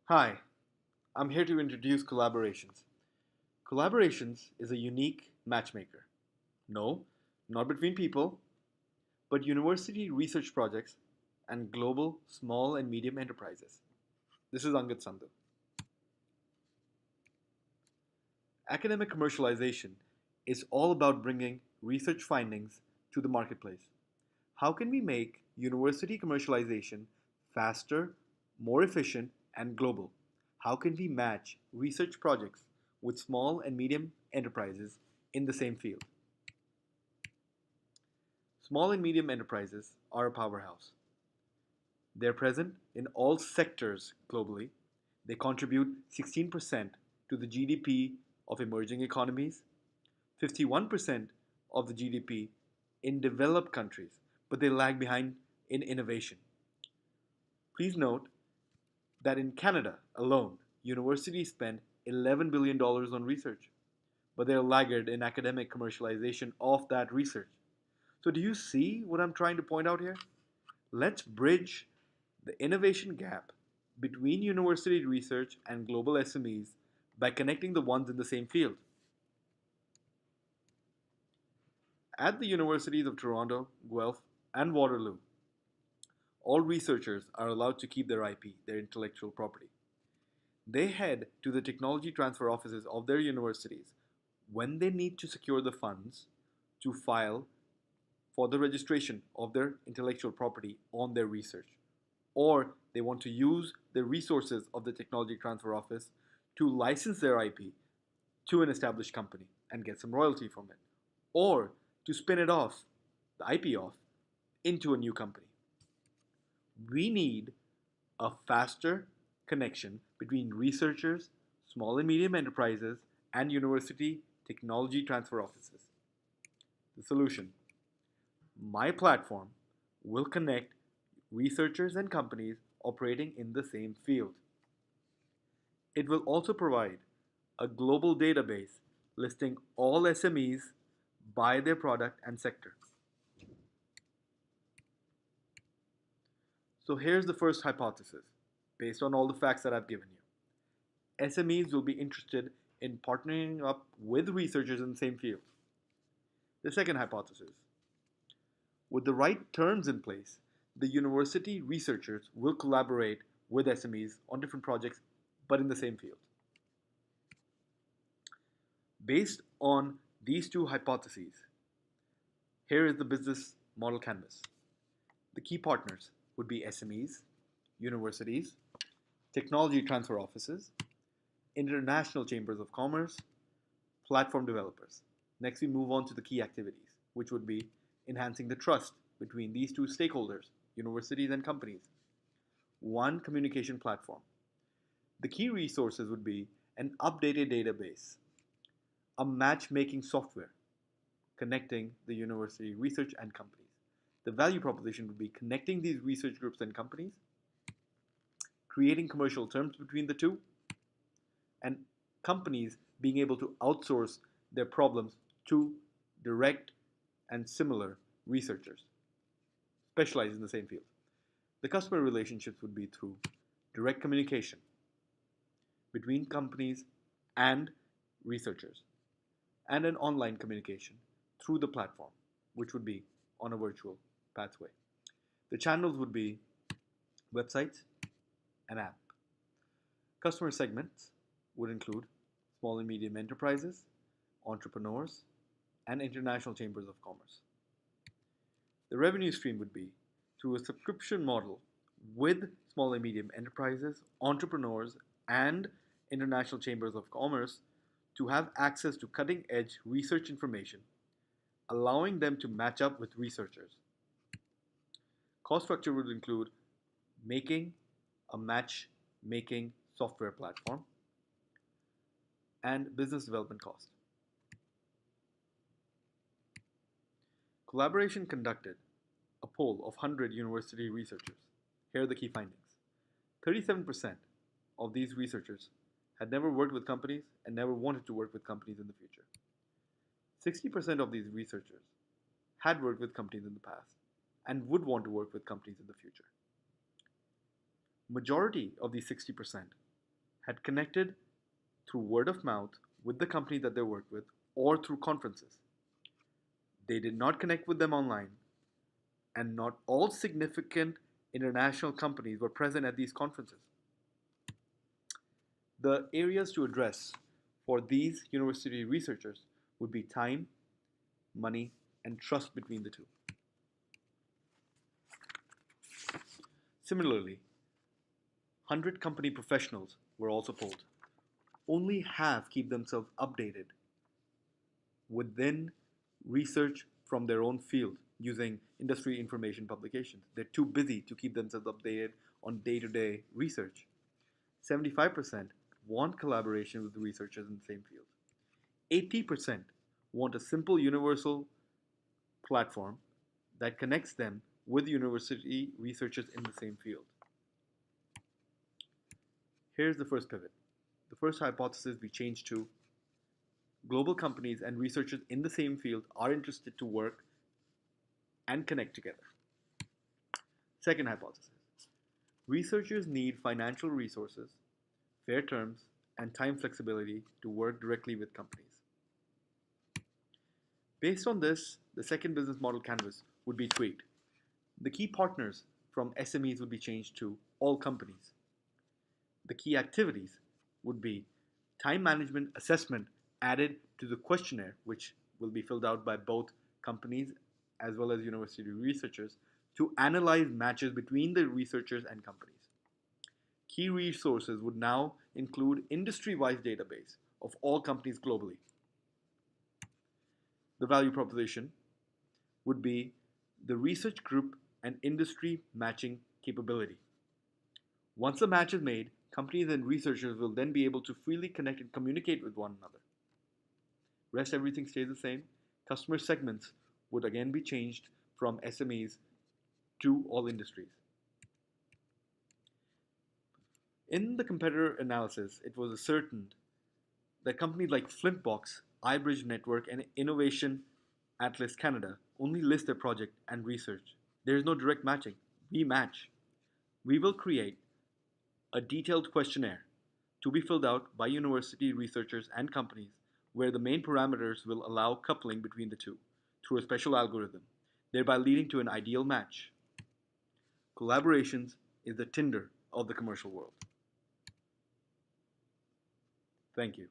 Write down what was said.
Hi, I'm here to introduce collaborations. Collaborations is a unique matchmaker. No, not between people, but university research projects and global small and medium enterprises. This is Angad Sandhu. Academic commercialization is all about bringing research findings to the marketplace. How can we make university commercialization faster, more efficient, and global? How can we match research projects with small and medium enterprises in the same field? Small and medium enterprises are a powerhouse. They're present in all sectors globally. They contribute 16% to the GDP of emerging economies, 51% of the GDP in developed countries, but they lag behind in innovation. Please note that in Canada alone, universities spend $11 billion on research, but they're laggard in academic commercialization of that research. So, do you see what I'm trying to point out here? Let's bridge the innovation gap between university research and global SMEs by connecting the ones in the same field. At the universities of Toronto, Guelph, and Waterloo, all researchers are allowed to keep their IP, their intellectual property. They head to the technology transfer offices of their universities when they need to secure the funds to file for the registration of their intellectual property on their research, or they want to use the resources of the technology transfer office to license their IP to an established company and get some royalty from it, or to spin it off, the IP off, into a new company. We need a faster connection between researchers, small and medium enterprises, and university technology transfer offices. The solution: my platform will connect researchers and companies operating in the same field. It will also provide a global database listing all SMEs by their product and sector. So here's the first hypothesis, based on all the facts that I've given you. SMEs will be interested in partnering up with researchers in the same field. The second hypothesis: with the right terms in place, the university researchers will collaborate with SMEs on different projects, but in the same field. Based on these two hypotheses, here is the business model canvas. The key partners would be SMEs, universities, technology transfer offices, international chambers of commerce, platform developers. Next, we move on to the key activities, which would be enhancing the trust between these two stakeholders, universities and companies. One communication platform. The key resources would be an updated database, a matchmaking software connecting the university research and companies. The value proposition would be connecting these research groups and companies, creating commercial terms between the two, and companies being able to outsource their problems to direct and similar researchers specialized in the same field. The customer relationships would be through direct communication between companies and researchers, and an online communication through the platform, which would be on a virtual pathway. The channels would be websites and app. Customer segments would include small and medium enterprises, entrepreneurs, and international chambers of commerce. The revenue stream would be through a subscription model with small and medium enterprises, entrepreneurs, and international chambers of commerce to have access to cutting edge research information, allowing them to match up with researchers. Cost structure would include making a matchmaking software platform and business development cost. Collaboration conducted a poll of 100 university researchers. Here are the key findings. 37% of these researchers had never worked with companies and never wanted to work with companies in the future. 60% of these researchers had worked with companies in the past and would want to work with companies in the future. Majority of these 60% had connected through word of mouth with the company that they worked with or through conferences. They did not connect with them online, and not all significant international companies were present at these conferences. The areas to address for these university researchers would be time, money, and trust between the two. Similarly, 100 company professionals were also polled. Only half keep themselves updated within research from their own field using industry information publications. They're too busy to keep themselves updated on day to day research. 75% want collaboration with researchers in the same field. 80% want a simple universal platform that connects them with university researchers in the same field. Here's the first pivot. The first hypothesis we changed to: global companies and researchers in the same field are interested to work and connect together. Second hypothesis: researchers need financial resources, fair terms, and time flexibility to work directly with companies. Based on this, the second business model canvas would be tweaked. The key partners from SMEs would be changed to all companies. The key activities would be time management assessment added to the questionnaire, which will be filled out by both companies as well as university researchers to analyze matches between the researchers and companies. Key resources would now include industry-wide database of all companies globally. The value proposition would be the research group and industry matching capability. Once a match is made, companies and researchers will then be able to freely connect and communicate with one another. Rest everything stays the same. Customer segments would again be changed from SMEs to all industries. In the competitor analysis, it was ascertained that companies like Flintbox, iBridge Network, and Innovation Atlas Canada only list their project and research. There is no direct matching. We match. We will create a detailed questionnaire to be filled out by university researchers and companies where the main parameters will allow coupling between the two through a special algorithm, thereby leading to an ideal match. Collaborations is the Tinder of the commercial world. Thank you.